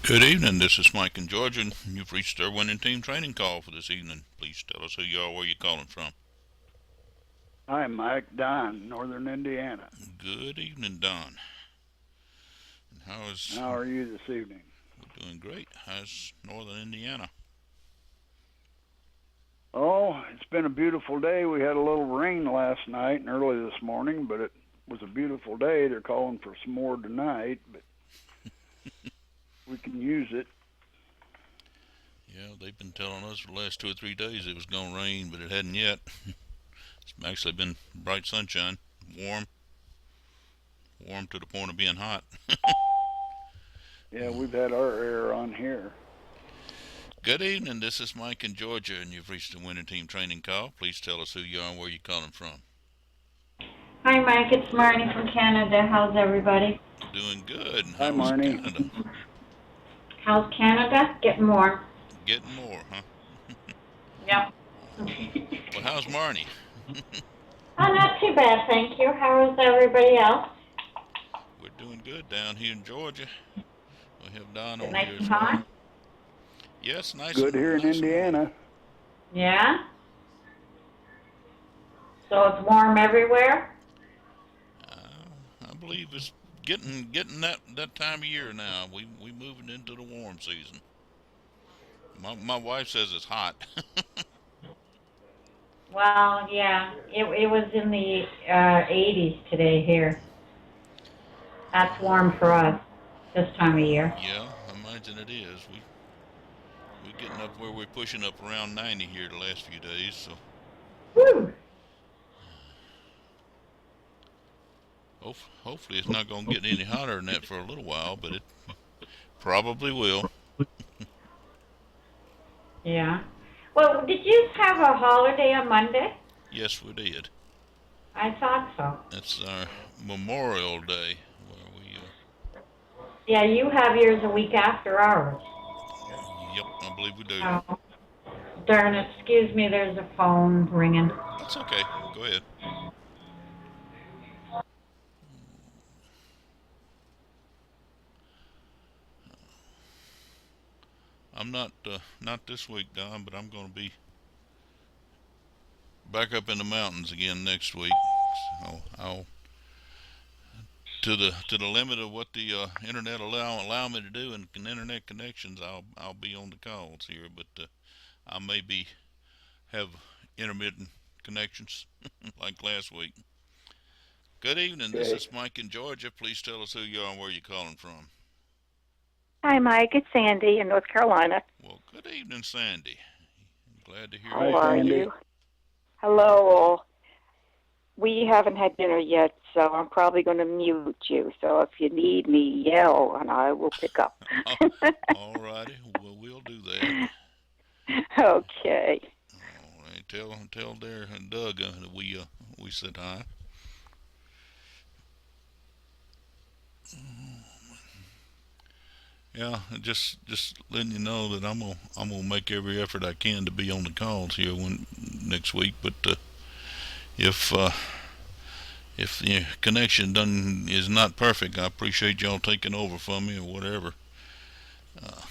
Good evening. This is Mike in Georgia, and you've reached our winning team training call for this evening. Please tell us who you are, where you're calling from. Hi, Mike. Don, Northern Indiana. Good evening, Don. And how is How are you this evening? we're doing great? How's Northern Indiana? Oh, it's been a beautiful day. We had a little rain last night and early this morning, but it was a beautiful day. They're calling for some more tonight, but we can use it. Yeah, they've been telling us for the last 2 or 3 days it was going to rain, but it hadn't yet. It's actually been bright sunshine, warm, warm to the point of being hot. Yeah, we've had our air on here. Good evening. This is Mike in Georgia, and you've reached the winning team training call. Please tell us who you are and where you're calling from. Hi, Mike. It's Marnie from Canada. How's everybody? Doing good. And Hi, how's Marnie. Canada? How's Canada? Getting warm. Getting more, huh? Yep. Well, how's Marnie? Oh, not too bad, thank you. How is everybody else? We're doing good down here in Georgia. We have Don Is it on nice here and as well. hot? Yes, Good here in nice and warm. Indiana. Yeah? So it's warm everywhere? I believe it's getting that time of year now. We moving into the warm season. My wife says it's hot. Well, yeah. It was in the 80s today here. That's warm for us this time of year. Yeah, I imagine it is. We're getting up where we're pushing up around 90 here the last few days. So Woo! hopefully it's not going to get any hotter than that for a little while, but it probably will. Yeah. Well, did you have a holiday on Monday? Yes, we did. I thought so. It's our Memorial Day where we Yeah, you have yours a week after ours. Yep, I believe we do. Oh, darn it. Excuse me, there's a phone ringing. That's okay. Go ahead. I'm not this week, Don, but I'm going to be back up in the mountains again next week. So I'll to the limit of what the internet allow me to do and internet connections. I'll be on the calls here, but I may be have intermittent connections like last week. Good evening. This Okay. is Mike in Georgia. Please tell us who you are and where you're calling from. Hi, Mike. It's Sandy in North Carolina. Well, good evening, Sandy. Glad to hear How Hi, from are you. Sandy. you? Hello, all. We haven't had dinner yet, so I'm probably going to mute you. So if you need me, yell, and I will pick up. All righty. Well, we'll do that. Okay. All right. Tell there Doug that we said hi. Yeah, just letting you know that I'm gonna make every effort I can to be on the calls here when next week. But if if the connection done is not perfect, I appreciate y'all taking over for me or whatever. Uh,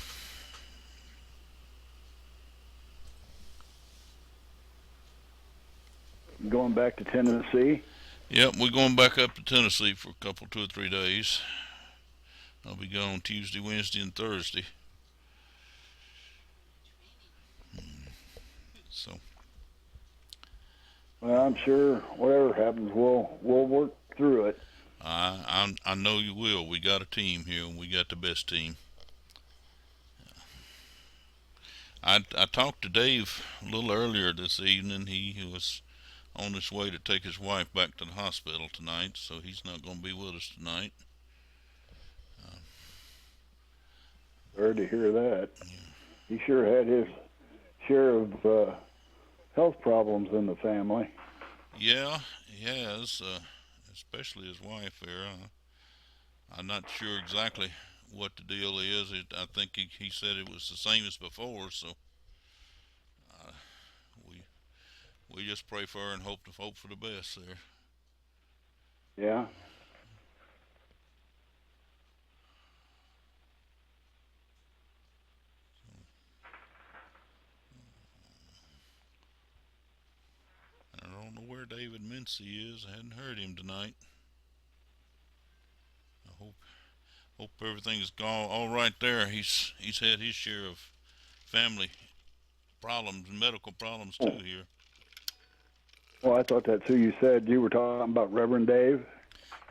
Going back to Tennessee. yep, we're going back up to Tennessee for a couple, 2 or 3 days. I'll be gone Tuesday, Wednesday, and Thursday. So Well, I'm sure whatever happens, we'll work through it. I know you will. We got a team here, and we got the best team. I talked to Dave a little earlier this evening. He was on his way to take his wife back to the hospital tonight, so he's not going to be with us tonight. Sorry to hear that. Yeah, He sure had his share of health problems in the family. yeah, he has, especially his wife there. I'm not sure exactly what the deal is. I think he said it was the same as before, so uh, we we just pray for her and hope for the best there. Yeah. Mincy is. I hadn't heard him tonight. I hope everything's gone all right there. He's had his share of family problems, medical problems too here. Well, I thought that's who you said. You were talking about Reverend Dave?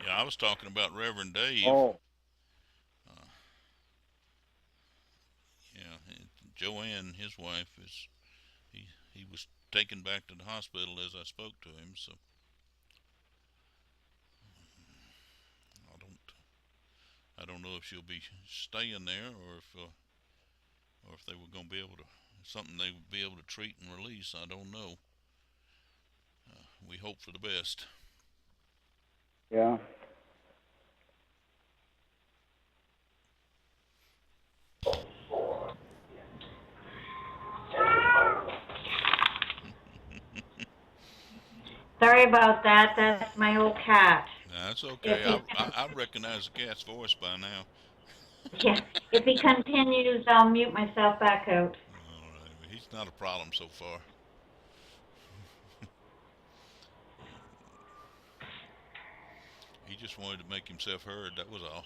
Yeah, I was talking about Reverend Dave. Oh, Yeah, Joanne, his wife, he was taken back to the hospital as I spoke to him. So I don't know if she'll be staying there or if they were going to be able to something they would be able to treat and release. I don't know. We hope for the best. yeah. Sorry about that. That's my old cat. That's okay. I recognize the cat's voice by now. Yeah. If he continues, I'll mute myself back out. All right, he's not a problem so far. He just wanted to make himself heard. That was all.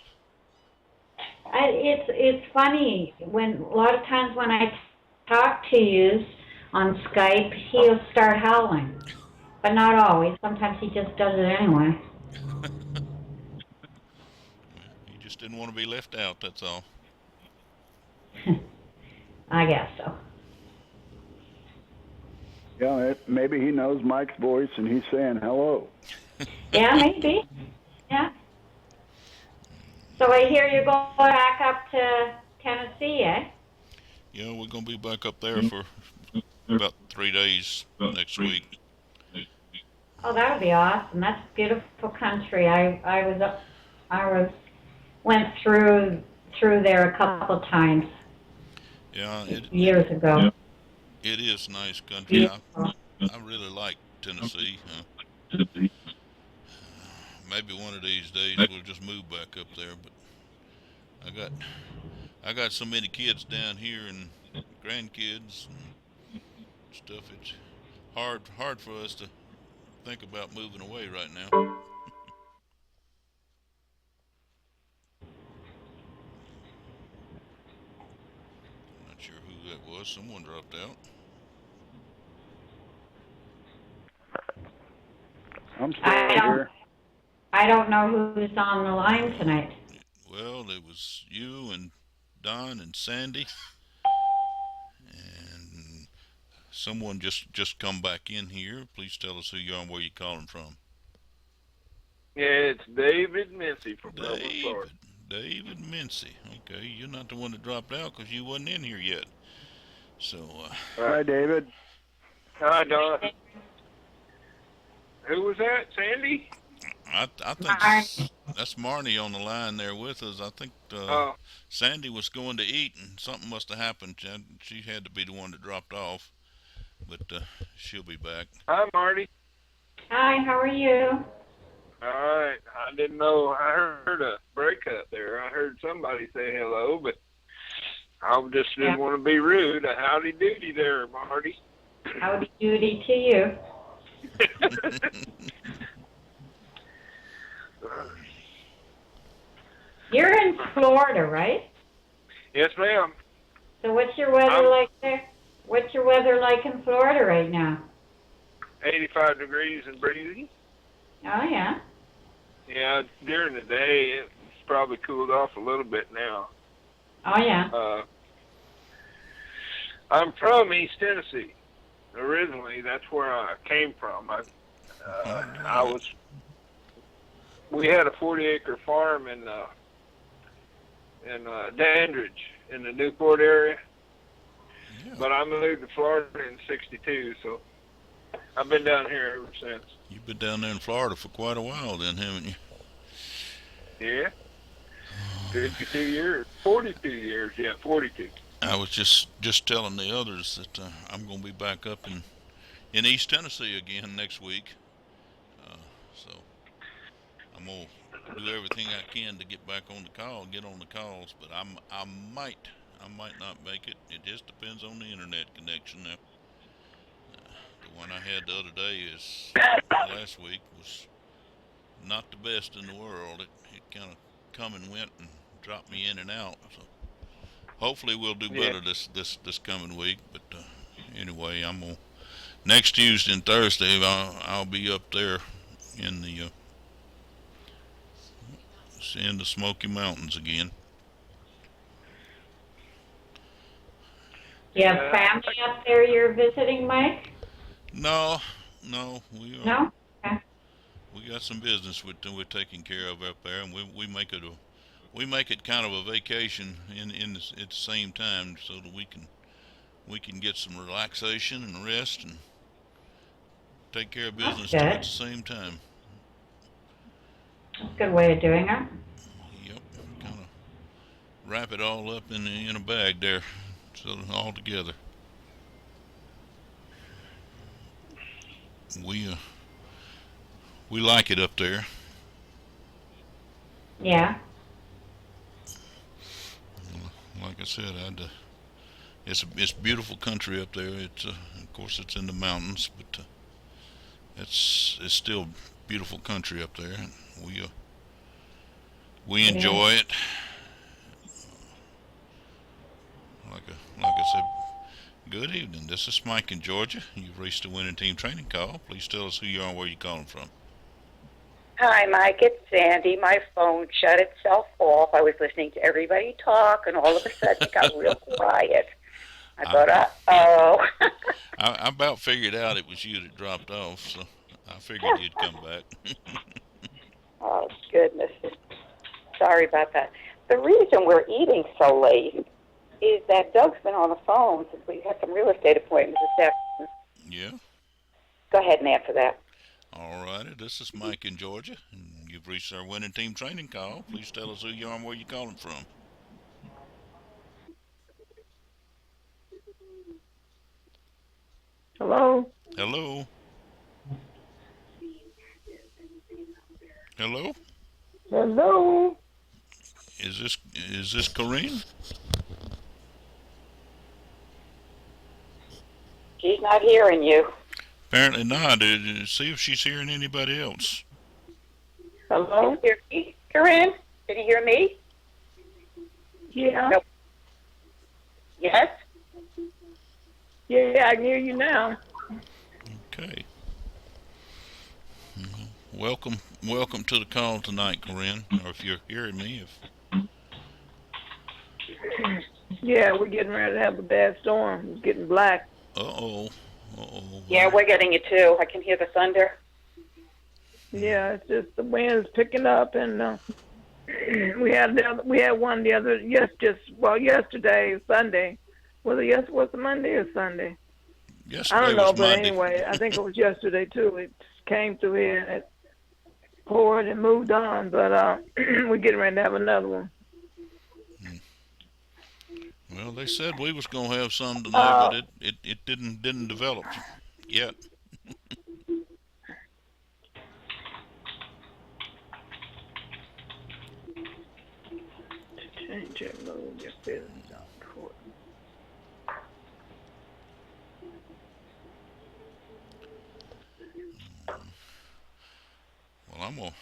It's funny when a lot of times when I talk to you on Skype, he'll start howling, but not always. Sometimes he just does it anyway. He just didn't want to be left out. That's all. I guess so. Yeah, maybe he knows Mike's voice and he's saying hello. Yeah, maybe. Yeah. So I hear you're going back up to Tennessee, eh? Yeah, we're gonna be back up there for about 3 days next week. Oh, that would be awesome. That's beautiful country. I went through there a couple times Yeah, years ago. it is nice country. I really like Tennessee. Maybe one of these days we'll just move back up there. But I got so many kids down here and grandkids and stuff. It's hard for us to think about moving away right now. I'm not sure who that was. Someone dropped out. I'm still here. I don't know who's on the line tonight. Well, it was you and Don and Sandy, and someone just come back in here. Please tell us who you are and where you calling from. Yeah, it's David Mincy from Dublin, Florida. David Mincy. Okay, you're not the one that dropped out because you wasn't in here yet. So, Hi, David. Hi, Don. Who was that? Sandy? I think that's Marnie on the line there with us. I think Oh, Sandy was going to eat and something must have happened. She had to be the one that dropped off, but she'll be back. hi, Marty. Hi, how are you? All right. I didn't know. I heard a breakup there. I heard somebody say hello, but I just didn't want to be rude. Howdy doody there, Marty. Howdy doody to you. You're in Florida, right? Yes, ma'am. So what's your weather like there? What's your weather like in Florida right now? 85 degrees and breezy. Oh, yeah. Yeah, during the day, it's probably cooled off a little bit now. Oh, yeah. I'm from East Tennessee. Originally, that's where I came from. We had a 40-acre farm in Dandridge in the Newport area. Yeah. But I moved to Florida in '62, so I've been down here ever since. You've been down there in Florida for quite a while then, haven't you? Yeah. 52 years. 42 years, yeah, 42. I was just telling the others that I'm going to be back up in East Tennessee again next week. So I'm going to do everything I can to get back on the call, get on the calls, but I might not make it. It just depends on the internet connection now. The one I had the other day is last week was not the best in the world. It kind of come and went and dropped me in and out. So hopefully we'll do Yeah. better this coming week. But anyway, I'm gonna next Tuesday and Thursday I'll be up there in the Smoky Mountains again. You have family up there you're visiting, Mike? No, No? we got some business we're taking care of up there, and we make it kind of a vacation at the same time, so that we can get some relaxation and rest and take care of business too good. at the same time. That's a good way of doing it. Yep, kind of wrap it all up in a bag there, so all together. We like it up there. Yeah. Like I said, it's beautiful country up there. It's of course it's in the mountains, but it's still beautiful country up there. And we enjoy it. Like I said, good evening. This is Mike in Georgia. You've reached the winning team training call. Please tell us who you are and where you're calling from. Hi, Mike. It's Sandy. My phone shut itself off. I was listening to everybody talk, and all of a sudden it got real quiet. I thought, uh-oh. I about figured out it was you that dropped off, so I figured you'd come back. Oh, goodness. Sorry about that. The reason we're eating so late is that Doug's been on the phone since we had some real estate appointments this afternoon. Yeah. Go ahead and answer that. All righty. This is Mike in Georgia, and you've reached our winning team training call. Please tell us who you are and where you're calling from. Hello? Hello. Hello. Hello? Is this Corinne? She's not hearing you. Apparently not. See if she's hearing anybody else. Hello? Can you hear me, Corinne? Can you hear me? Yeah. Nope. Yes? Yeah, I can hear you now. Okay. Welcome to the call tonight, Corinne. Or if you're hearing me, Yeah, we're getting ready to have a bad storm. It's getting black. Uh-oh. Yeah, we're getting it too. I can hear the thunder. Yeah, it's just the wind's picking up, and we had one yesterday, Sunday. Was it Monday or Sunday? Yesterday I don't know, was but Monday. anyway, I think it was yesterday too. It came through here and it poured and moved on, but we're getting ready to have another one. Well, they said we was gonna have some tonight, but it didn't develop yet. Change your mood, your feelings on court. Well, I'm gonna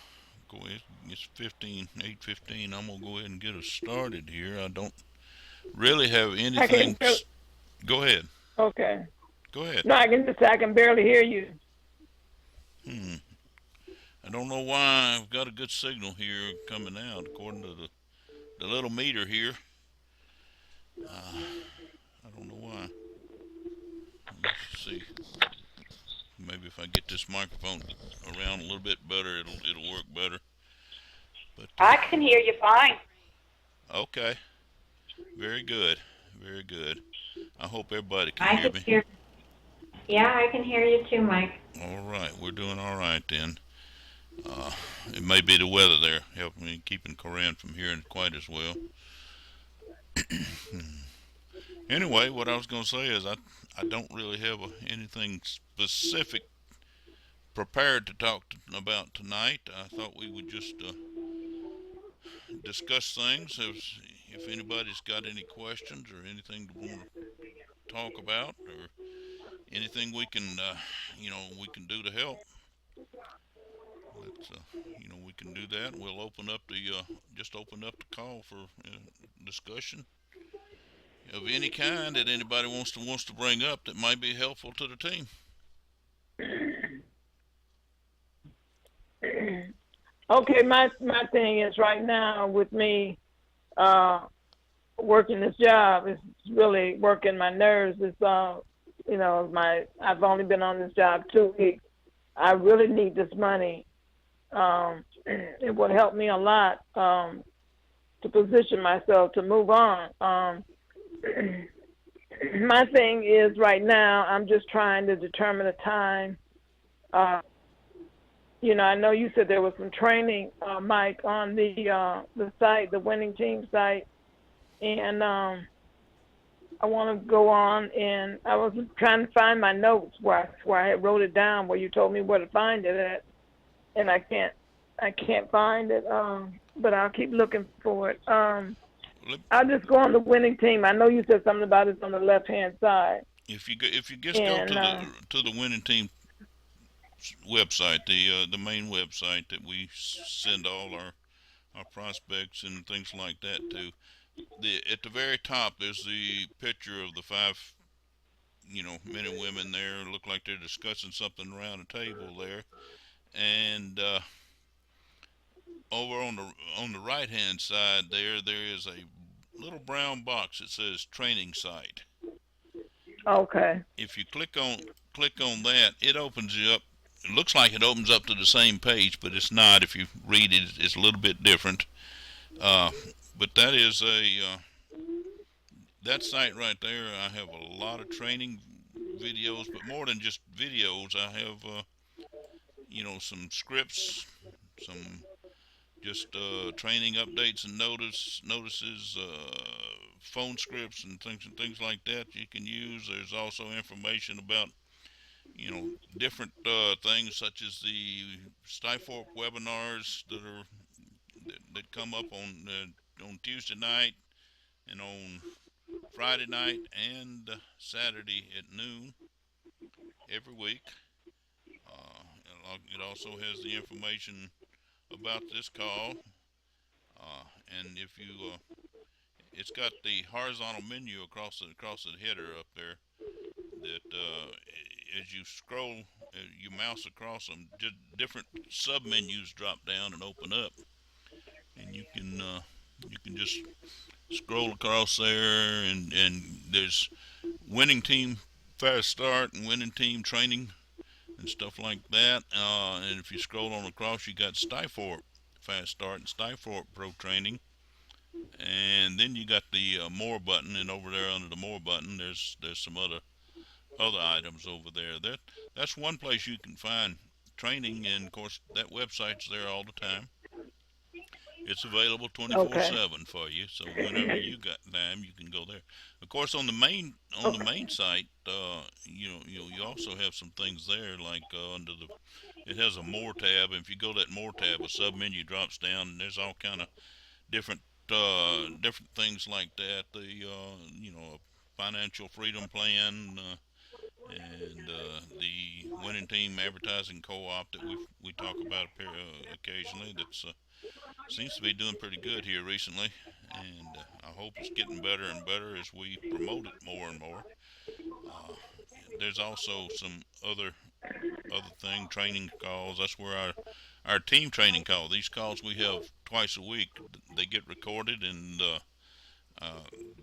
go ahead. It's 8:15. I'm gonna go ahead and get us started here. I don't really have anything. Go ahead. Okay. Go ahead. No, I can barely hear you. I don't know why I've got a good signal here coming out according to the little meter here. I don't know why. Let's see. Maybe if I get this microphone around a little bit better, it'll work better. But I can hear you fine. okay. Very good. Very good. I hope everybody I can hear can me. hear. Yeah, I can hear you too, Mike. All right, we're doing all right then. It may be the weather there helping me keeping Corinne from hearing it quite as well. Anyway, what I was going to say is I don't really have anything specific prepared to talk about tonight. I thought we would just discuss things. If anybody's got any questions or anything to want to talk about or anything we can, we can do to help, let's, we can do that. We'll open up just open up the call for discussion of any kind that anybody wants to bring up that might be helpful to the team. Okay, my thing is right now with me working this job is really working my nerves. It's I've only been on this job 2 weeks. I really need this money. It would help me a lot to position myself to move on. My thing is right now I'm just trying to determine a time. I know you said there was some training, Mike, on the site, the winning team site, and I want to go on. And I was trying to find my notes where I had wrote it down, where you told me where to find it at, and I can't find it. But I'll keep looking for it. I'll just go on the winning team. I know you said something about it on the left hand side. If you just go to the winning team website, the main website that we send all our prospects and things like that to, at the very top there's the picture of the 5 men and women there. Look like they're discussing something around a table there, and over on the right hand side there is a little brown box that says training site. Okay. If you click on that, it opens you up. It looks like it opens up to the same page, but it's not. If you read it, it's a little bit different. But that is that site right there. I have a lot of training videos, but more than just videos, I have some scripts, some just training updates and notices, phone scripts and things like that you can use. There's also information about different things such as the Skyfork webinars that come up on Tuesday night and on Friday night and Saturday at noon every week. It also has the information about this call, and if you it's got the horizontal menu across the header up there that as you scroll, you mouse across them, different sub menus drop down and open up, and you can just scroll across there, and there's winning team fast start and winning team training and stuff like that. And if you scroll on across, you got Skyfork fast start and Skyfork pro training, and then you got the more button, and over there under the more button there's some other items over there. That's one place you can find training, and of course that website's there all the time. It's available 24/7 for you, so whenever you got time, you can go there. Of course, on the main site, you also have some things there, like it has a more tab. And if you go to that more tab, a sub menu drops down, and there's all kind of different things like that. The financial freedom plan, and the winning team advertising co-op that we talk about occasionally. That's seems to be doing pretty good here recently, and I hope it's getting better and better as we promote it more and more. There's also some other training calls. That's where our team training call. These calls we have twice a week. They get recorded, and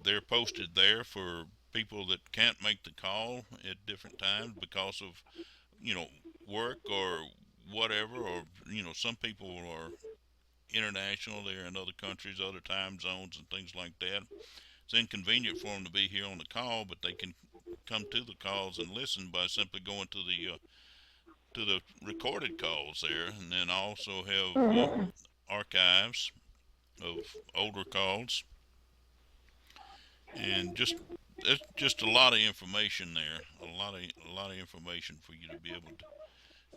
they're posted there for people that can't make the call at different times because of work or whatever, or some people are international. They're in other countries, other time zones, and things like that. It's inconvenient for them to be here on the call, but they can come to the calls and listen by simply going to the recorded calls there. And then I also have archives of older calls, and there's just a lot of information there, a lot of information for you to be able to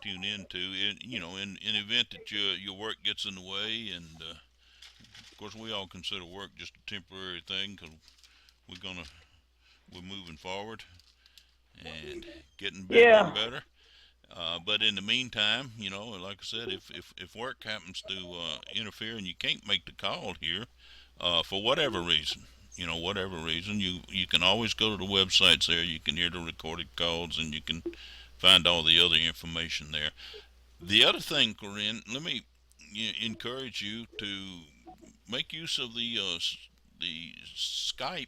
tune into, in event that your work gets in the way. And of course we all consider work just a temporary thing, because we're moving forward. and getting better Yeah. and better. But in the meantime, like I said, if work happens to interfere and you can't make the call here, for whatever reason, whatever reason, you can always go to the websites there. You can hear the recorded calls and you can find all the other information there. The other thing, Corinne, let me encourage you to make use of the Skype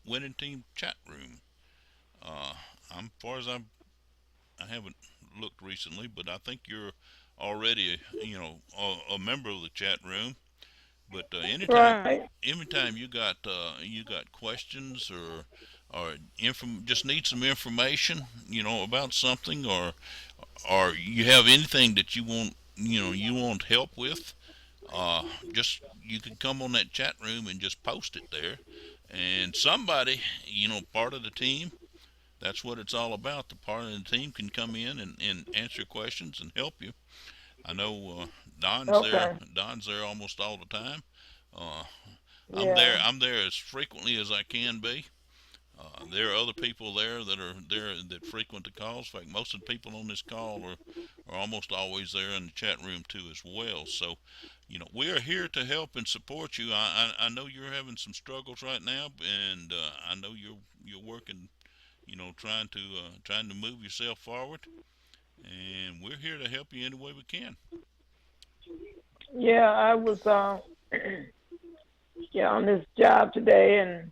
winning team chat room. I'm far as I haven't looked recently, but I think you're already a member of the chat room. But Right. anytime you got questions or just need some information, about something, or you have anything that you want help with, just you can come on that chat room and just post it there, and somebody, part of the team, that's what it's all about. The part of the team can come in and answer questions and help you. I know Don's there. Okay. Don's there almost all the time. Uh, I'm there. Yeah. I'm there as frequently as I can be. There are other people there that are there that frequent the calls. In fact, most of the people on this call are almost always there in the chat room too as well. So, we are here to help and support you. I know you're having some struggles right now, and I know you're working, trying to move yourself forward, and we're here to help you any way we can. Yeah, I was yeah, on this job today, and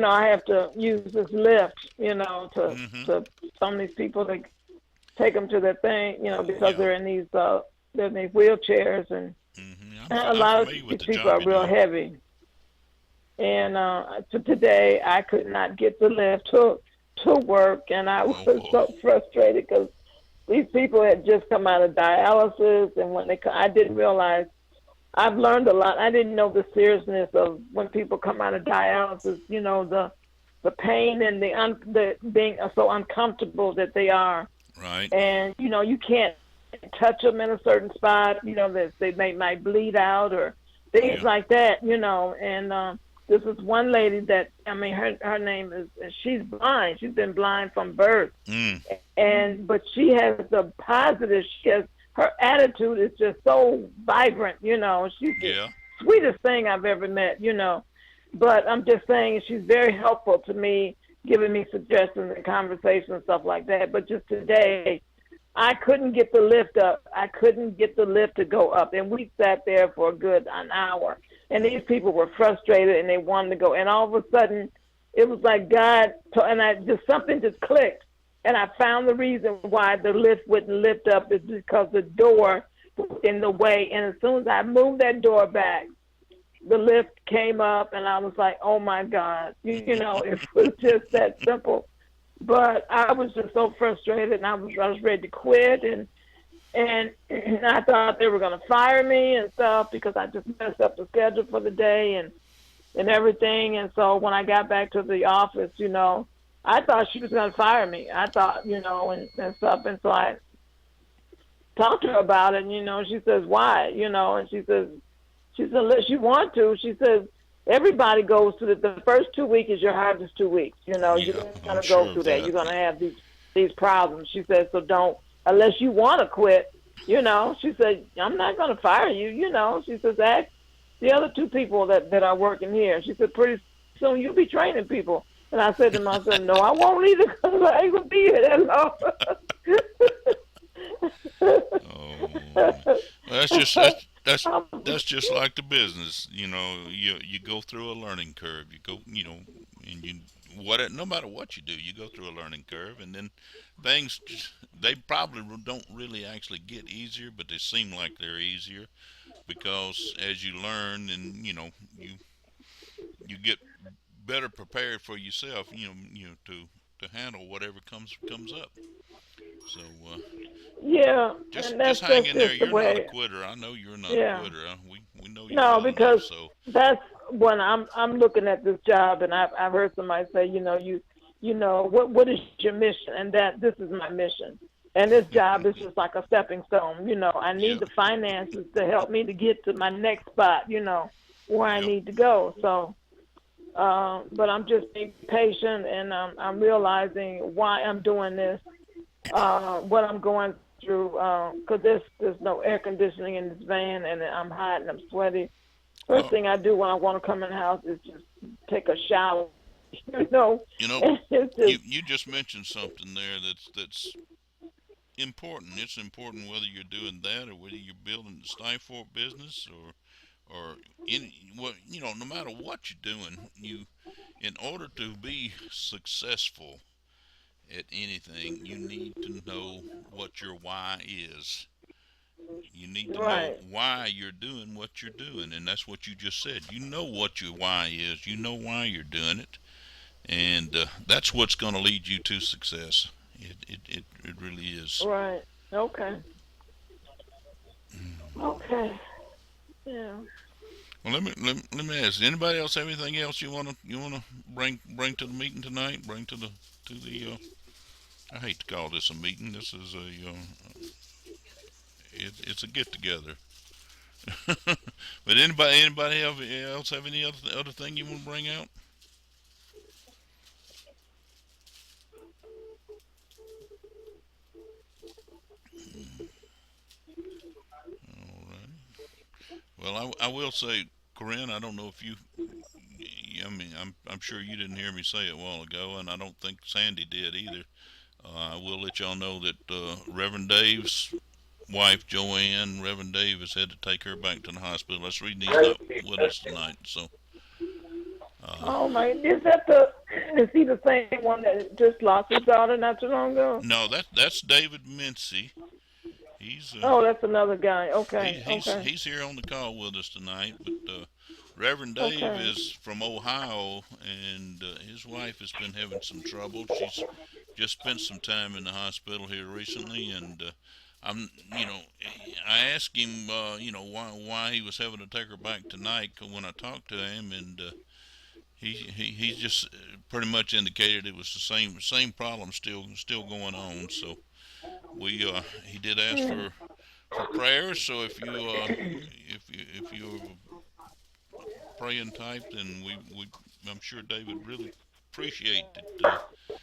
I have to use this lift, Mm-hmm. to some of these people to take them to their thing, because Yeah. they're in these wheelchairs, and Mm-hmm. a I'm lot of familiar with these the people job are you're real doing. heavy. And so today I could not get the lift to work, and I was Oh boy. so frustrated because these people had just come out of dialysis, and when I didn't realize. I've learned a lot. I didn't know the seriousness of when people come out of dialysis. The pain and the being so uncomfortable that they are, Right. and you can't touch them in a certain spot. That they might bleed out or things Yeah. like that. And this is one lady that her name is, she's blind. She's been blind from birth, Mm. but she has the positive. Her attitude is just so vibrant. She's the Yeah. sweetest thing I've ever met. But I'm just saying she's very helpful to me, giving me suggestions and conversations and stuff like that. But just today, I couldn't get the lift up. I couldn't get the lift to go up, and we sat there for a good an hour. And these people were frustrated, and they wanted to go. And all of a sudden, it was like God, something just clicked. And I found the reason why the lift wouldn't lift up is because the door was in the way. And as soon as I moved that door back, the lift came up, and I was like, oh, my God. It was just that simple. But I was just so frustrated, and I was ready to quit. And I thought they were going to fire me and stuff because I just messed up the schedule for the day and everything. And so when I got back to the office, I thought she was going to fire me. I thought, and stuff. And so I talked to her about it, and, she says, why? And she says, unless you want to, she says, everybody goes through the first 2 weeks is your hardest 2 weeks. You're Yeah, going I'm to sure go of through that. that. You're going to have these problems. She says, so don't, unless you want to quit, she said, I'm not going to fire you, She says, ask the other two people that are working here. She said, pretty soon you'll be training people. And I said to myself, no, I won't either because I ain't going to be here that Oh, long. well, that's just like the business. You go through a learning curve. You go, and no matter what you do, you go through a learning curve, and then they probably don't really actually get easier, but they seem like they're easier because as you learn and you get better prepared for yourself, to handle whatever comes up. So Yeah, just and that's hang in there. just the You're not a way. quitter. I know you're not Yeah. a quitter. We know you No, well enough. because So that's when I'm looking at this job, and I've heard somebody say, what is your mission, and that this is my mission, and this job is just like a stepping stone. I need Yep. the finances to help me to get to my next spot. Where I Yep. need to go. So But I'm just being patient, and I'm realizing why I'm doing this, what I'm going through, because there's no air conditioning in this van, and I'm hot and I'm sweaty. First Oh, thing I do when I want to come in the house is just take a shower. You know, you know, it's you just you just mentioned something there that's important. It's important whether you're doing that or whether you're building the Stifort business or in what no matter what you're doing, in order to be successful at anything, you need to know what your why is. You need to know right, why you're doing what you're doing, and that's what you just said. You know what your why is. You know why you're doing it, and that's what's going to lead you to success. It really is. right. Okay, okay, yeah. Well, let me ask. Does anybody else have anything else you wanna bring to the meeting tonight? Bring to the. I hate to call this a meeting. This is it's a get together. But else have any other thing you want to bring out? All right. Well, I will say, Corinne, I don't know if you. I mean, I'm sure you didn't hear me say it a while ago, and I don't think Sandy did either. I will let y'all know that Reverend Dave's wife, Joanne, Reverend Dave has had to take her back to the hospital. That's the reason he's not with us tonight. So, Oh my, is he the same one that just lost his daughter not too long ago? no, that's David Mincy. He's Oh, that's another guy. he, Okay, he's okay, he's here on the call with us tonight. But Reverend Dave okay. is from Ohio, and his wife has been having some trouble. She's just spent some time in the hospital here recently, and I'm, I asked him, why he was having to take her back tonight when I talked to him, and he just pretty much indicated it was the same problem still going on. So he did ask for prayers. So if you're praying type, then we I'm sure David really appreciate it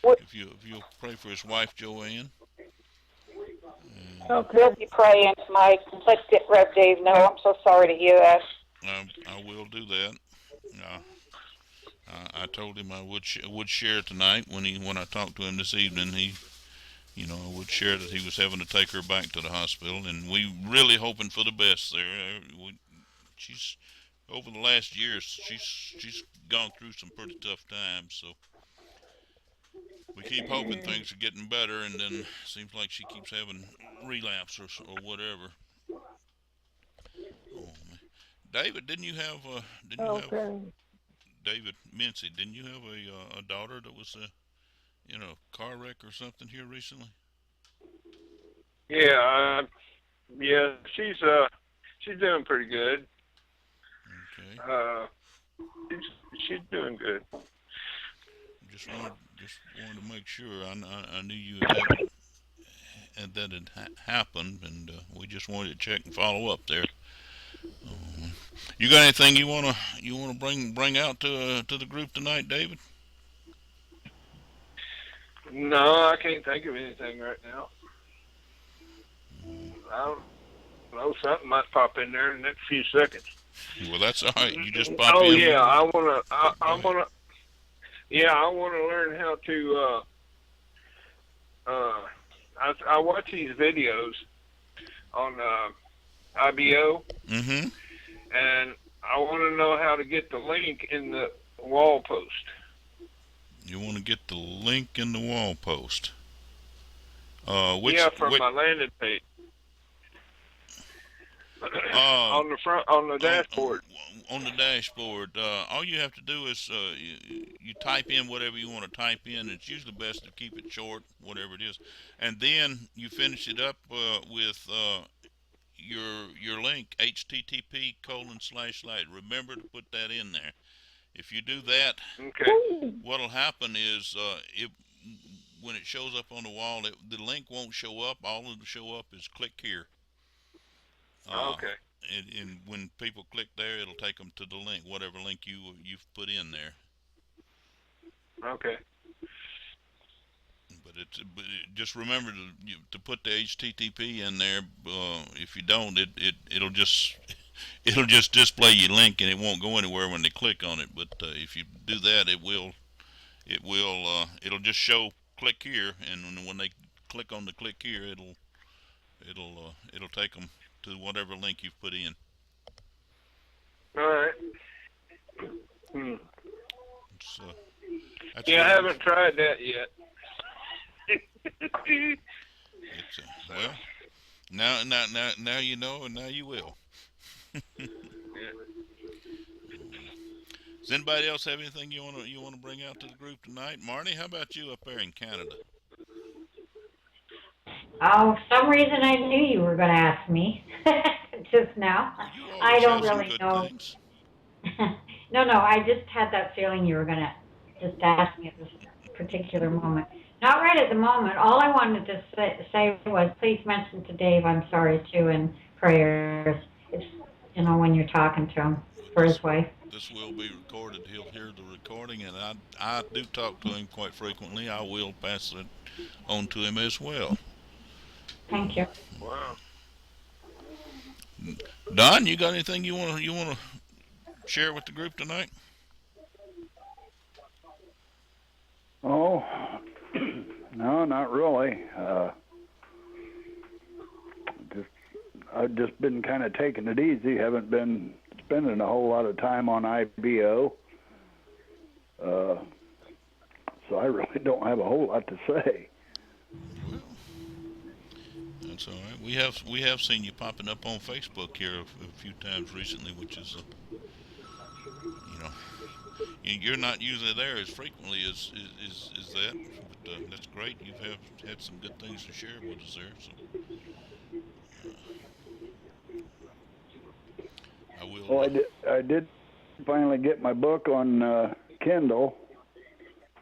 Would, if you'll pray for his wife Joanne. And Okay. we'll be praying, Mike. Let's get Rev Dave know. I'm so sorry to hear that. I will do that. Uh, I told him I would share tonight when I talked to him this evening. I would share that he was having to take her back to the hospital, and we really hoping for the best there. She's over the last year, she's gone through some pretty tough times, so we keep hoping things are getting better, and then seems like she keeps having relapse or whatever. Oh man, David, didn't you have Okay. David Mincy? Didn't you have a daughter that was in a car wreck or something here recently? Yeah, yeah, she's doing pretty good. Okay, Uh, she's doing good. just wanted to make sure. I knew you had happened, and we just wanted to check and follow up there. You got anything you wanna bring out to the group tonight, David? No, I can't think of anything right now. I don't know. Something might pop in there in the next few seconds. Well, that's all right. You just pop Oh in. yeah, I Go ahead. wanna. Yeah, I wanna learn how to. I watch these videos on IBO, Mm-hmm. and I want to know how to get the link in the wall post. You want to get the link in the wall post. Yeah, from which my landing page uh, on the front on the on, dashboard. on the dashboard. All you have to do is you type in whatever you want to type in. It's usually best to keep it short, whatever it is, and then you finish it up with your link http:// Remember to put that in there. If you do that, Okay. what'll happen is it when it shows up on the wall, the link won't show up. All it'll show up is click here. Uh, Okay. and when people click there, it'll take them to the link, whatever link you've put in there. Okay. But just remember to put the HTTP in there. If you don't, it'll just it'll just display your link and it won't go anywhere when they click on it. But if you do that, it'll just show click here, and when they click on the click here, it'll take them to whatever link you've put in. All right. It's, that's Yeah, I very- haven't tried that yet. It's well, now you know, and now you will. Does anybody else have anything you wanna bring out to the group tonight? Marty, how about you up there in Canada? Oh, for some reason I knew you were going to ask me just now. You I always don't have some really good know. things. No, I just had that feeling you were going to just ask me at this particular moment. Not right at the moment. All I wanted to say was please mention to Dave I'm sorry too in prayers. It's, when you're talking to him for his wife. This will be recorded. He'll hear the recording, and I do talk to him quite frequently. I will pass it on to him as well. Thank you. Wow. Don, you got anything you wanna share with the group tonight? Oh, no, not really. I've just been kind of taking it easy. Haven't been spending a whole lot of time on IBO. So I really don't have a whole lot to say. Well, that's all right. We have seen you popping up on Facebook here a few times recently, which is you're not usually there as frequently as that, but that's great. You have had some good things to share with us there. So I will. Well, I did finally get my book on Kindle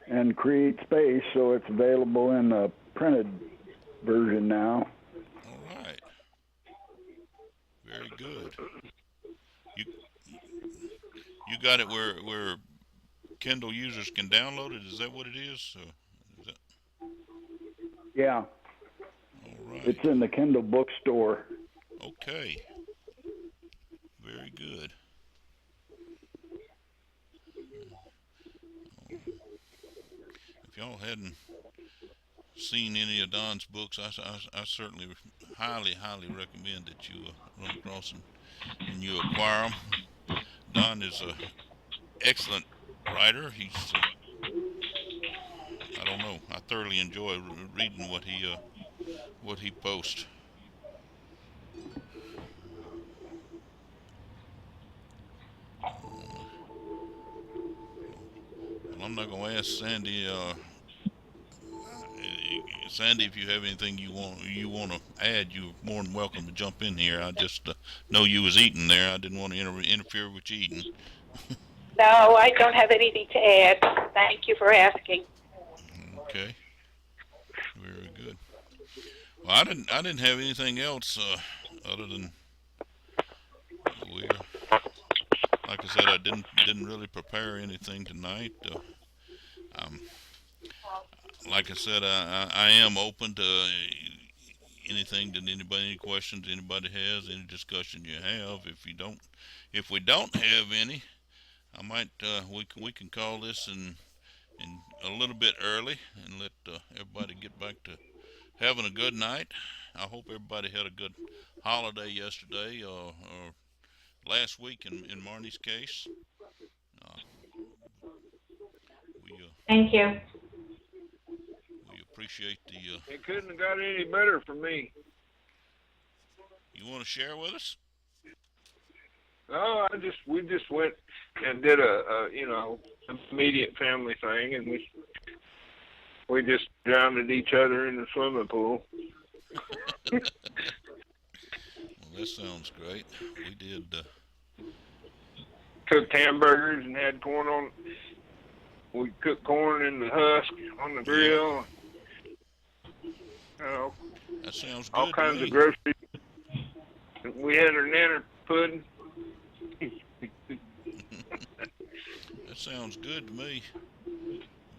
and Create Space, so it's available in a printed version now. All right. Very good. You got it where Kindle users can download it. Is that what it is? Yeah, All right. it's in the Kindle bookstore. Okay. Very good. If y'all hadn't seen any of Don's books, I certainly highly recommend that you run across them and you acquire them. Don is a excellent writer. He's I don't know. I thoroughly enjoy reading what he posts. Well, I'm not gonna ask Sandy. Sandy, if you have anything you want to add, you're more than welcome to jump in here. I just know you was eating there. I didn't want to interfere with you eating. No, I don't have anything to add. Thank you for asking. Okay. Very good. Well, I didn't have anything else other than like I said, I didn't really prepare anything tonight. Like I said, I am open to anything that any questions anybody has, any discussion you have. If we don't have any, I might we can call this in a little bit early and let everybody get back to having a good night. I hope everybody had a good holiday yesterday or last week in Marnie's case. Thank you. We appreciate the. It couldn't have got any better for me. You want to share with us? No, we just went and did a immediate family thing, and we just drowned each other in the swimming pool. Well, that sounds great. We did. Cooked hamburgers and had corn on. We cooked corn in the husk on the grill. That sounds good. All kinds of groceries. We had our nanner pudding. That sounds good to me.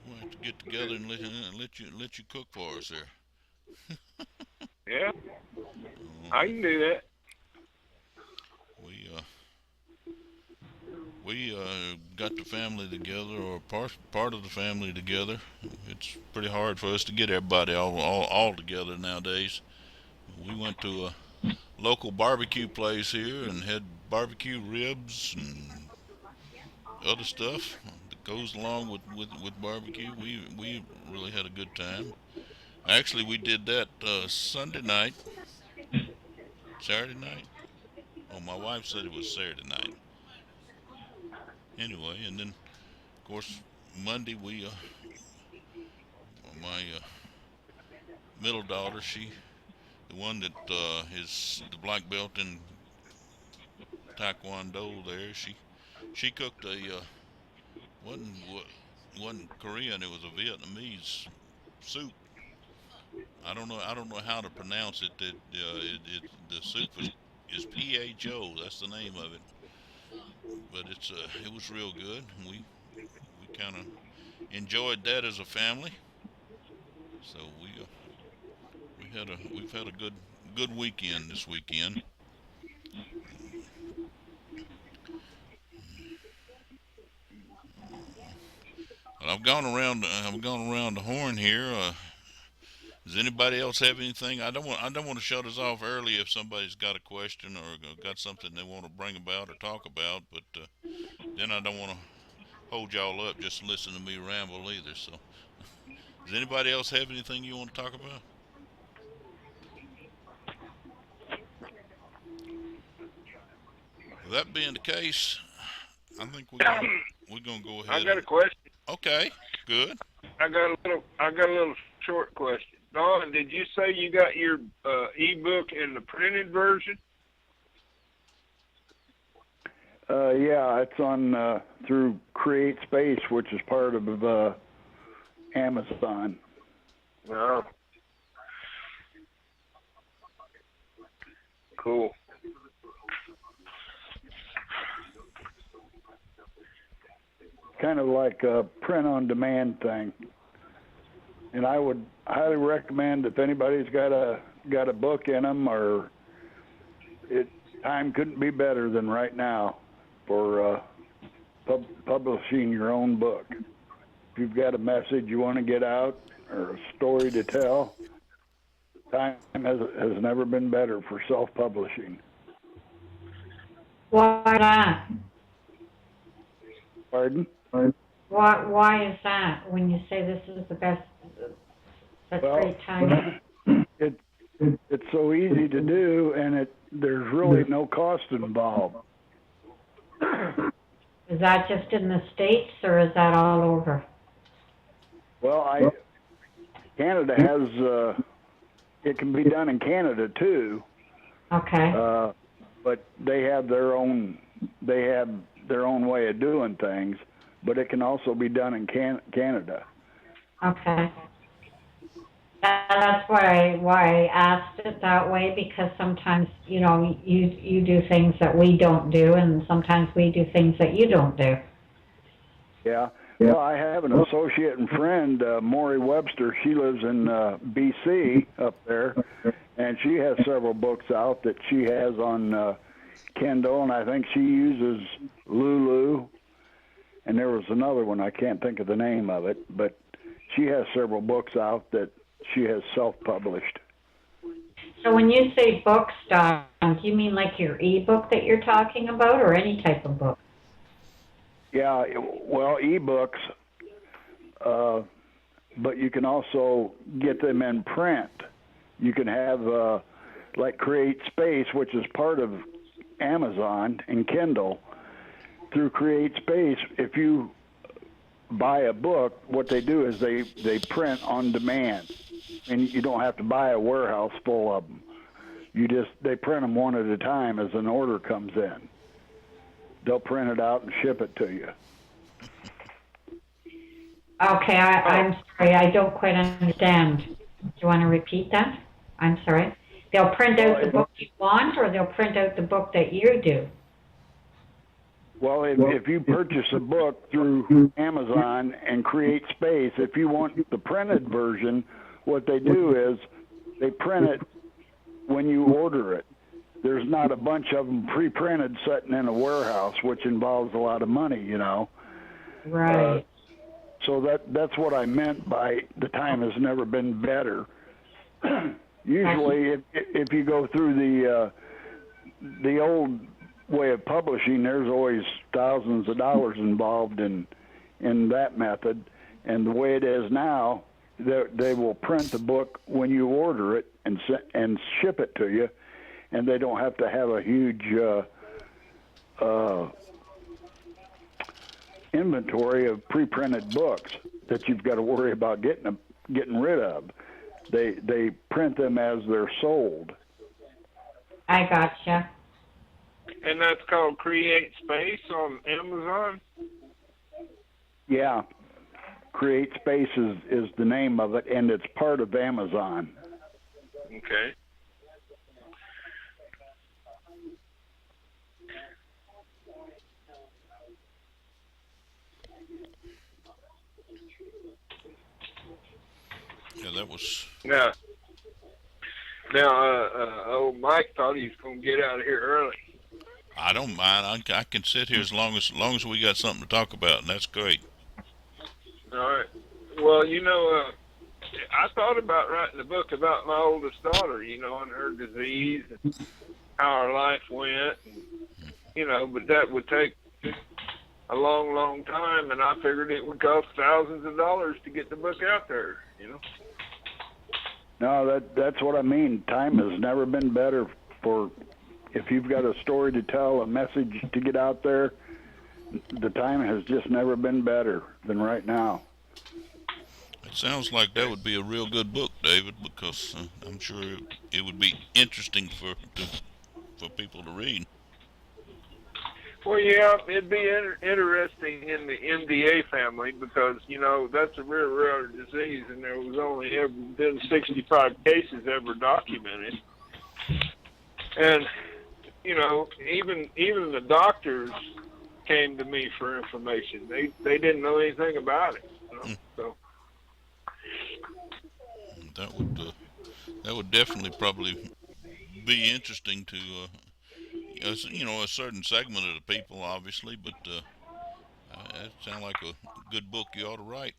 We'll have to get together and let you cook for us there. Yeah, I can do that. We got the family together, or part of the family together. It's pretty hard for us to get everybody all together nowadays. We went to a local barbecue place here and had barbecue ribs and other stuff that goes along with barbecue. We really had a good time. Actually, we did that Sunday night, Saturday night. Oh, my wife said it was Saturday night. Anyway, and then of course Monday my middle daughter, the one that is the black belt in Taekwondo there, she cooked a wasn't wasn't Korean, it was a Vietnamese soup. I don't know how to pronounce it. The soup is PHO. That's the name of it. But it was real good. We kind of enjoyed that as a family. So we've had a good weekend this weekend. But I've gone around the horn here. Does anybody else have anything? I don't want to shut us off early if somebody's got a question or got something they want to bring about or talk about. But then I don't want to hold y'all up just to listen to me ramble either. So, does anybody else have anything you want to talk about? With that being the case, I think we're gonna go ahead. I got a question. Okay, good. I got a little short question. Don, did you say you got your ebook in the printed version? Yeah, it's on through Create Space, which is part of Amazon. No. Cool. Kind of like a print-on-demand thing. And I would highly recommend if anybody's got a book in them, or time couldn't be better than right now for publishing your own book. If you've got a message you want to get out or a story to tell, time has never been better for self-publishing. Why that? Pardon? Why is that? When you say this is the best, that's great time. It's so easy to do, and there's really no cost involved. Is that just in the States, or is that all over? Well, Canada has it can be done in Canada too. Okay. But they have their own way of doing things. But it can also be done in Canada. Okay. That's why I asked it that way, because sometimes, you do things that we don't do, and sometimes we do things that you don't do. Yeah. Well, I have an associate and friend, Maury Webster. She lives in BC up there, and she has several books out that she has on Kindle, and I think she uses Lulu. And there was another one, I can't think of the name of it, but she has several books out that she has self-published. So when you say books, Don, do you mean like your e-book that you're talking about, or any type of book? Yeah, well, e-books, but you can also get them in print. You can have, like Create Space, which is part of Amazon and Kindle. Through Create Space, if you buy a book, what they do is they print on demand, and you don't have to buy a warehouse full of them. They print them one at a time as an order comes in. They'll print it out and ship it to you. Okay, I'm sorry, I don't quite understand. Do you want to repeat that? I'm sorry. They'll print out the book you want, or they'll print out the book that you do? Well, if you purchase a book through Amazon and Create Space, if you want the printed version, what they do is they print it when you order it. There's not a bunch of them pre-printed sitting in a warehouse, which involves a lot of money, you know. Right. So that's what I meant by the time has never been better. Usually, if you go through the old way of publishing, there's always thousands of dollars involved in that method. And the way it is now, they will print the book when you order it and ship it to you, and they don't have to have a huge inventory of pre-printed books that you've got to worry about getting rid of. They print them as they're sold. I gotcha. And that's called Create Space on Amazon? Yeah. Create Space is the name of it, and it's part of Amazon. Okay. Yeah, that was. Now, old Mike thought he was going to get out of here early. I don't mind. I can sit here as long as we got something to talk about, and that's great. All right. Well, I thought about writing a book about my oldest daughter, and her disease and how her life went, but that would take a long, long time, and I figured it would cost thousands of dollars to get the book out there, No, that's what I mean. Time has never been better for if you've got a story to tell, a message to get out there. The time has just never been better than right now. It sounds like that would be a real good book, David, because I'm sure it would be interesting for people to read. Well, yeah, it'd be interesting in the MDA family because, that's a real rare disease, and there was only ever been 65 cases ever documented. And, even the doctors came to me for information. They didn't know anything about it. So that would definitely probably be interesting to a certain segment of the people, obviously, but it sounds like a good book you ought to write.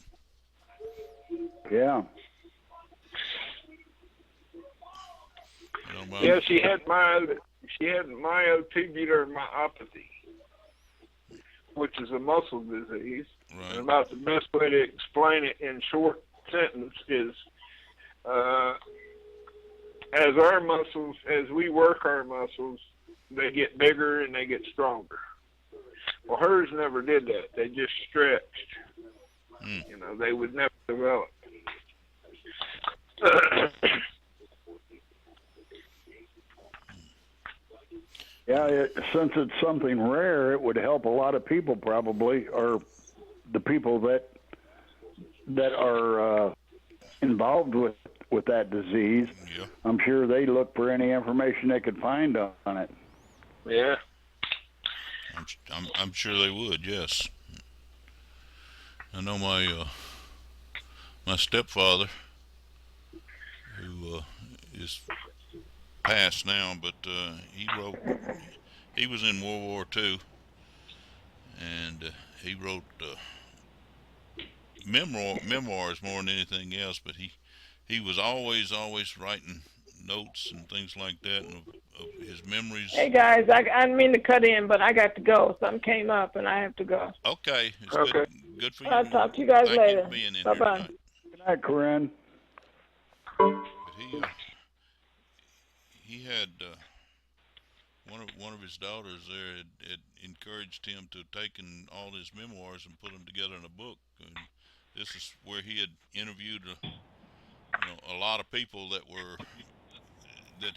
Yeah. Yeah, she had myotubular myopathy, which is a muscle disease. Right. And about the best way to explain it in short sentence is, as we work our muscles, they get bigger and they get stronger. Well, hers never did that. They just stretched. They would never develop. Yeah, since it's something rare, it would help a lot of people probably, or the people that are involved with that disease. Yeah. I'm sure they look for any information they could find on it. Yeah. I'm sure they would. Yes. I know my stepfather, who is passed now, but he was in World War II, and he wrote memoirs more than anything else, but he was always writing notes and things like that, and of his memories. Hey guys, I didn't mean to cut in, but I got to go. Something came up and I have to go. Okay, it's Okay. good for you. I'll talk to you guys Thank later. You for being in Bye here bye. tonight. Good night, Corinne. But he had one of his daughters there had encouraged him to take all his memoirs and put them together in a book. And this is where he had interviewed a lot of people that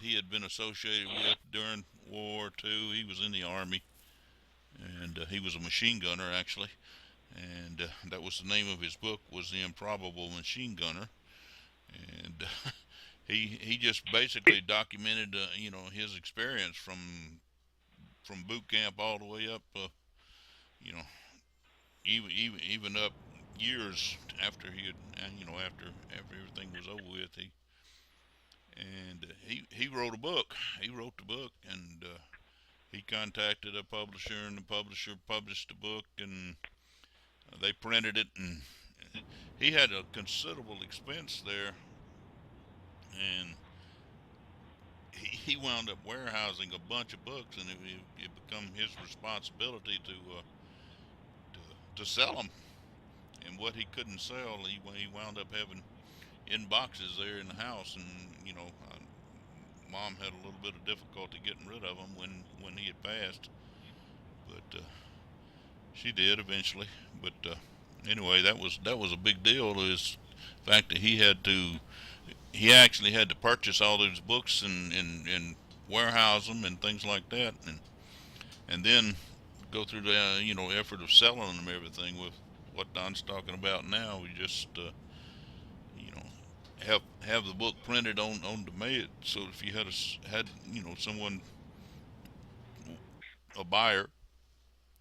he had been associated with during World War II. He was in the Army, and he was a machine gunner actually. And that was the name of his book, was The Improbable Machine Gunner. And he just basically documented his experience from boot camp all the way up you know, even up years after he had, after everything was over with, he wrote a book. He wrote the book, and he contacted a publisher, and the publisher published the book, and they printed it, and he had a considerable expense there, and he wound up warehousing a bunch of books, and it became his responsibility to sell them. And what he couldn't sell, he wound up having in boxes there in the house, and Mom had a little bit of difficulty getting rid of them when he had passed, but she did eventually. But anyway, that was a big deal. Is the fact that he actually had to purchase all those books and warehouse them and things like that, and then go through the effort of selling them, everything with what Don's talking about now. We just you know have the book printed on demand, so if you had someone, a buyer,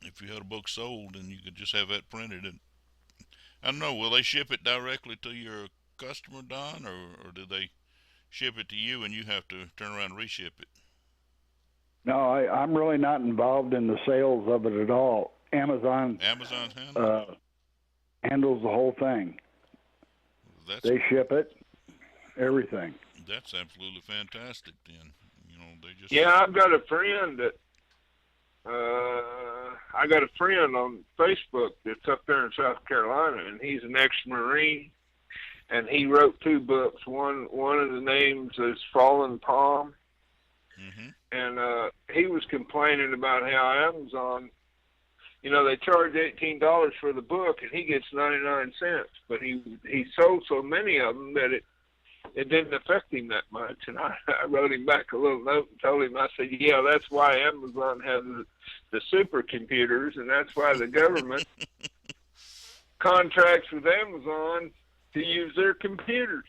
if you had a book sold, and you could just have that printed. And I don't know, will they ship it directly to your customer, Don, or do they ship it to you and you have to turn around and reship it? No, I'm really not involved in the sales of it at all. Amazon's handle? handles the whole thing. They ship it, everything. That's absolutely fantastic. Then they just I've got a friend that I got a friend on Facebook that's up there in South Carolina, and he's an ex-Marine, and he wrote 2 books. One of the names is Fallen Palm, and he was complaining about how Amazon, they charge $18 for the book, and he gets 99 cents. But he sold so many of them that it didn't affect him that much. And I wrote him back a little note and told him, I said, yeah, that's why Amazon has the supercomputers, and that's why the government contracts with Amazon to use their computers.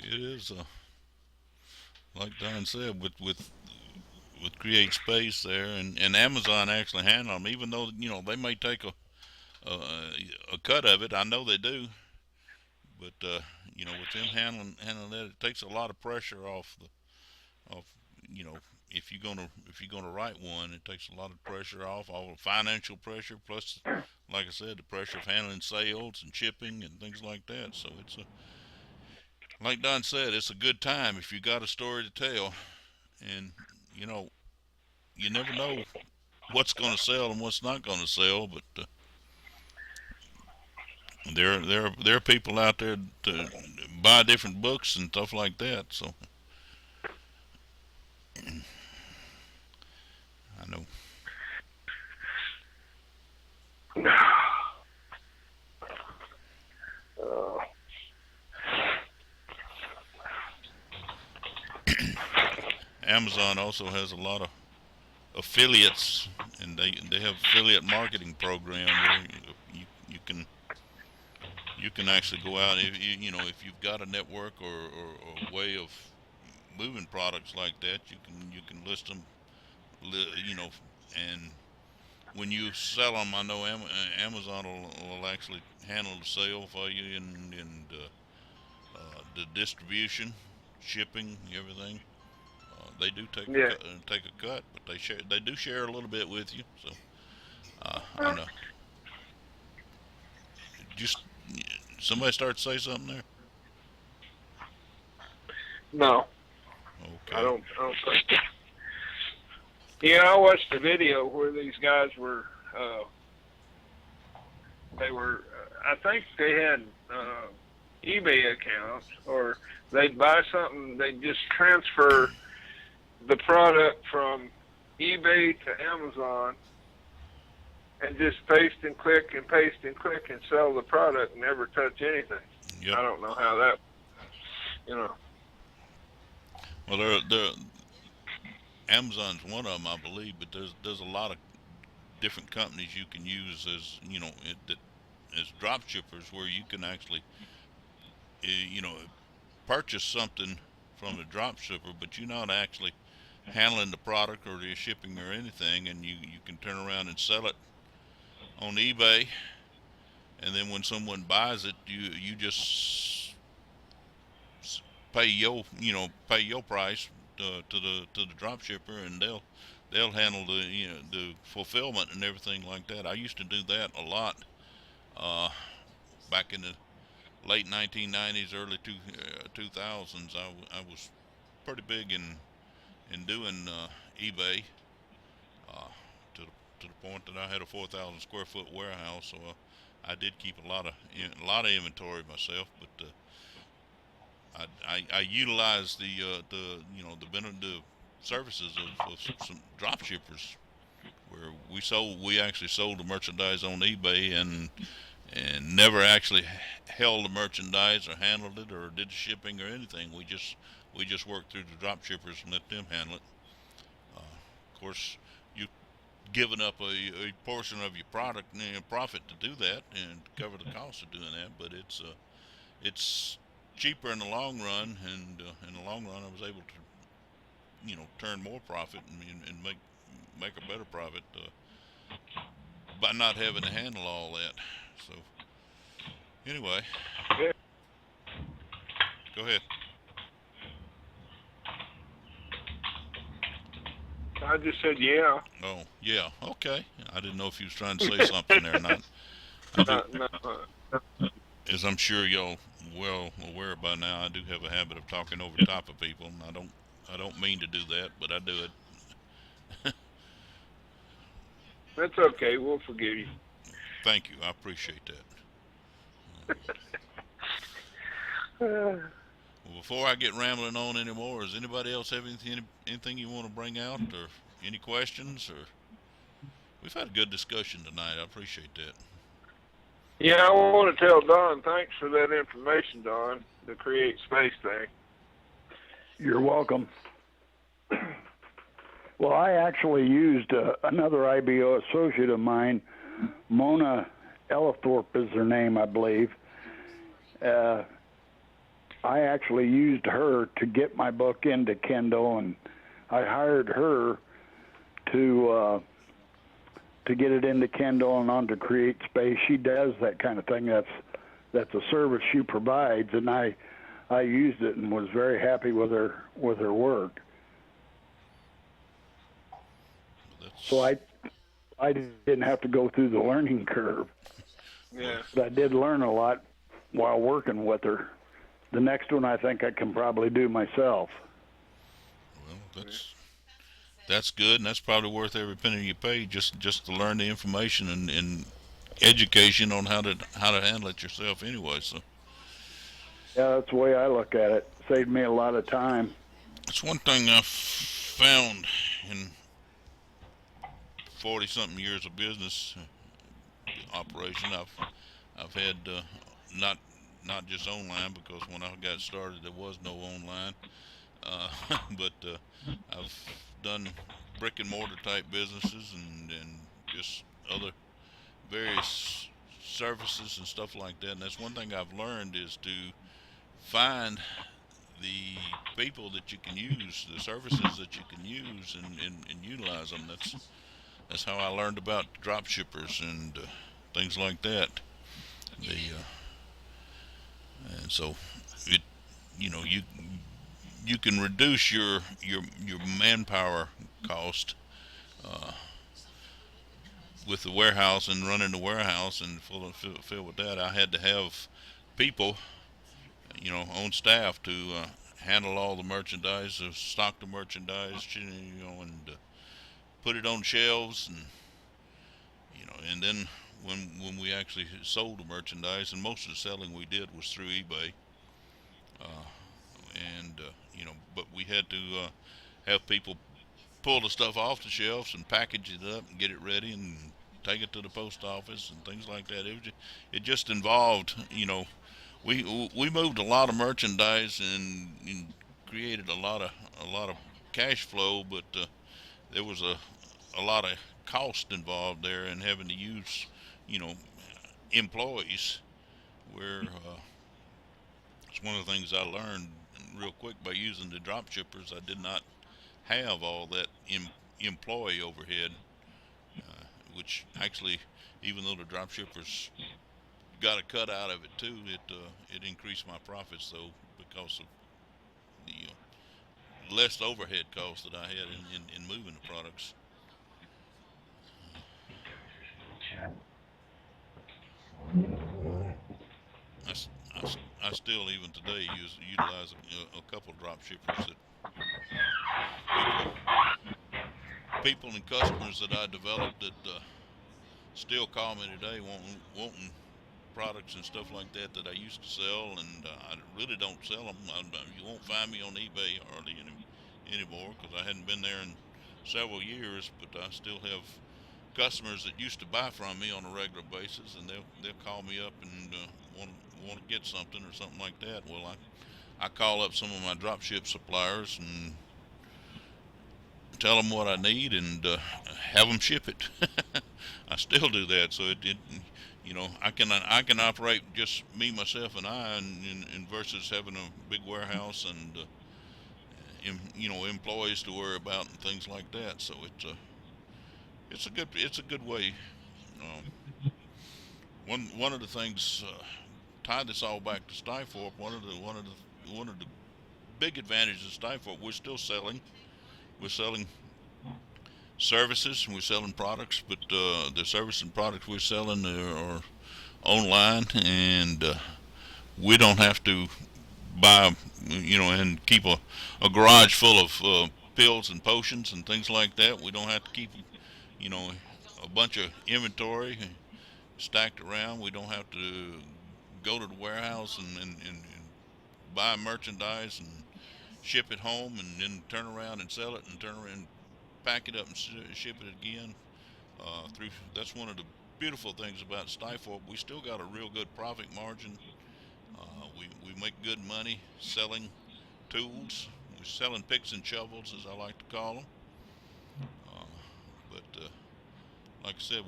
It is like Don said, with Create Space there, and Amazon actually handle them, even though they may take a cut of it. I know they do, but with them handling that, it takes a lot of pressure off if you're gonna write one, it takes a lot of pressure off, all the financial pressure, plus, like I said, the pressure of handling sales and shipping and things like that. So it's like Don said, it's a good time if you got a story to tell, and you never know what's going to sell and what's not going to sell, but there are people out there to buy different books and stuff like that. So I know. Amazon also has a lot of affiliates, and they have affiliate marketing program where you can actually go out if if you've got a network or a way of moving products like that, you can list them, and when you sell them, I know Amazon will actually handle the sale for you, and the distribution, shipping, everything. They do take a cut, but they do share a little bit with you. So I know. Just somebody start to say something there. No. Okay. I don't think. Yeah, I watched the video where these guys were. I think they had eBay accounts, or they'd buy something, they'd just transfer the product from eBay to Amazon and just paste and click and sell the product and never touch anything. Yep. I don't know how that, Well, Amazon's one of them, I believe, but there's a lot of different companies you can use as as drop shippers, where you can actually purchase something from the drop shipper, but you're not actually handling the product or the shipping or anything, and you can turn around and sell it on eBay, and then when someone buys it, you just pay your price to the drop shipper, and they'll handle the fulfillment and everything like that. I used to do that a lot uh, back in the late 1990s, early 2000s. I was pretty big in doing eBay uh, to the point that I had a 4,000 square foot warehouse, so I did keep a lot of inventory myself. But I utilized the services of some drop shippers where we actually sold the merchandise on eBay and never actually held the merchandise or handled it or did the shipping or anything. We just worked through the drop shippers and let them handle it. Of course, you giving up a portion of your product profit to do that and to cover the cost of doing that, but it's cheaper in the long run, and in the long run, I was able to turn more profit and make a better profit by not having to handle all that. So anyway, Yeah. go ahead. I just said yeah. Oh yeah, okay. I didn't know if you was trying to say something there or not. I do, No, as I'm sure y'all well aware by now, I do have a habit of talking over top of people, and I don't mean to do that, but I do it. that's okay. We'll forgive you. Thank you, I appreciate that. Well, before I get rambling on anymore, does anybody else have anything you want to bring out, or any questions? Or we've had a good discussion tonight. I appreciate that. Yeah, I want to tell Don thanks for that information, Don, the Create Space thing. You're welcome. Well, I actually used another IBO associate of mine, Mona Ellithorpe is her name, I believe. I actually used her to get my book into Kindle, and I hired her to get it into Kindle and onto Create Space. She does that kind of thing. That's a service she provides, and I used it and was very happy with her work. So I didn't have to go through the learning curve. Yeah. But I did learn a lot while working with her. The next one I think I can probably do myself. Well, that's good, and that's probably worth every penny you pay just to learn the information and education on how to handle it yourself anyway. So Yeah, that's the way I look at it. Saved me a lot of time. it's one thing I've found in 40-something years of business operation. I've had not just online, because when I got started there was no online, but I've done brick and mortar type businesses and just other various services and stuff like that. And that's one thing I've learned, is to find the people that you can use, the services that you can use, and utilize them. That's how I learned about drop shippers and things like that. The and so it you can reduce your manpower cost with the warehouse and running the warehouse and fill with that. I had to have people on staff to handle all the merchandise, stock the merchandise, and put it on shelves, and then when we actually sold the merchandise, and most of the selling we did was through eBay, but we had to have people pull the stuff off the shelves and package it up and get it ready and take it to the post office and things like that. It just involved, we moved a lot of merchandise and created a lot of cash flow, but there was a lot of cost involved there, and having to use employees, where it's one of the things I learned real quick by using the drop shippers. I did not have all that employee overhead, which actually, even though the drop shippers got a cut out of it too, it increased my profits though because of the less overhead costs that I had in moving the products. I still even today utilize a couple drop shippers that people and customers that I developed that still call me today wanting products and stuff like that I used to sell, and I really don't sell them. You won't find me on eBay hardly anymore because I hadn't been there in several years, but I still have customers that used to buy from me on a regular basis, and they'll call me up and want to get something or something like that. Well, I call up some of my drop ship suppliers and tell them what I need and have them ship it. I still do that, so it I can operate just me, myself, and I, and versus having a big warehouse and employees to worry about and things like that. So it's a good way. One of the things tie this all back to Stifel. One of the big advantages of Stifel, we're still selling. We're selling services and we're selling products, but the service and products we're selling are online, and we don't have to buy, and keep a garage full of pills and potions and things like that. We don't have to keep, a bunch of inventory stacked around. We don't have to go to the warehouse and buy merchandise and ship it home and then turn around and sell it and turn around, pack it up and ship it again. That's one of the beautiful things about Stifel. We still got a real good profit margin. We make good money selling tools. We're selling picks and shovels, as I like to call them. But like I said,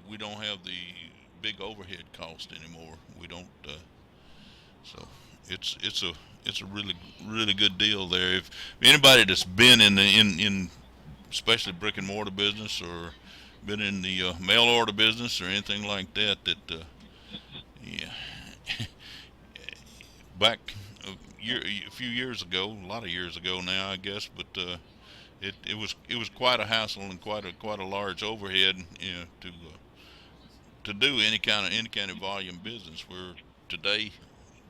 we don't have the big overhead cost anymore. We don't. So it's a really good deal there. If anybody that's been in especially brick and mortar business or been in the mail order business or anything like that, yeah, back a few years ago, a lot of years ago now, I guess, but it was quite a hassle and quite a large overhead, to do any kind of volume business. Where today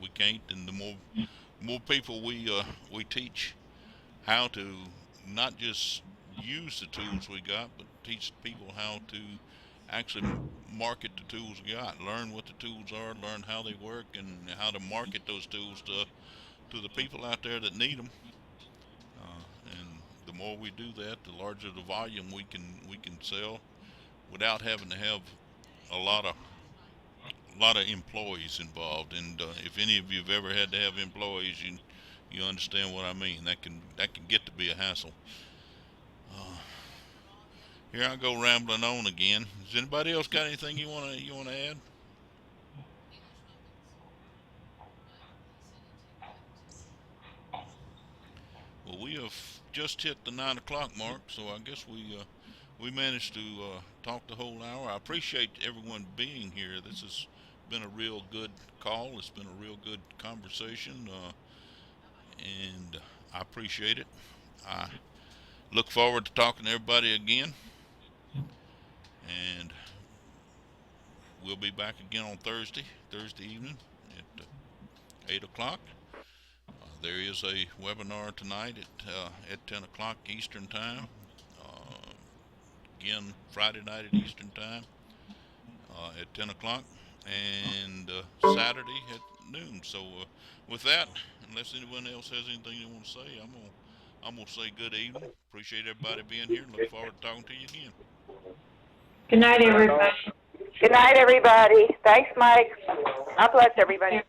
we can't, and the more people we teach how to not just use the tools we got, but teach people how to actually market the tools we got, learn what the tools are, learn how they work, and how to market those tools to the people out there that need them. And the more we do that, the larger the volume we can sell without having to have a lot of employees involved. And if any of you have ever had to have employees, you understand what I mean. That can get to be a hassle. Here I go rambling on again. Has anybody else got anything you wanna add? Well, we have just hit the 9 o'clock mark, so I guess we managed to talk the whole hour. I appreciate everyone being here. This has been a real good call. It's been a real good conversation, and I appreciate it. I look forward to talking to everybody again, and we'll be back again on Thursday evening at 8 o'clock. There is a webinar tonight at 10 o'clock Eastern Time. Again, Friday night at Eastern Time at 10 o'clock, and Saturday at noon. So with that, unless anyone else has anything they want to say, I'm gonna say good evening. Appreciate everybody being here, and look forward to talking to you again. Good night, everybody. Good night, everybody. Thanks, Mike. God bless everybody.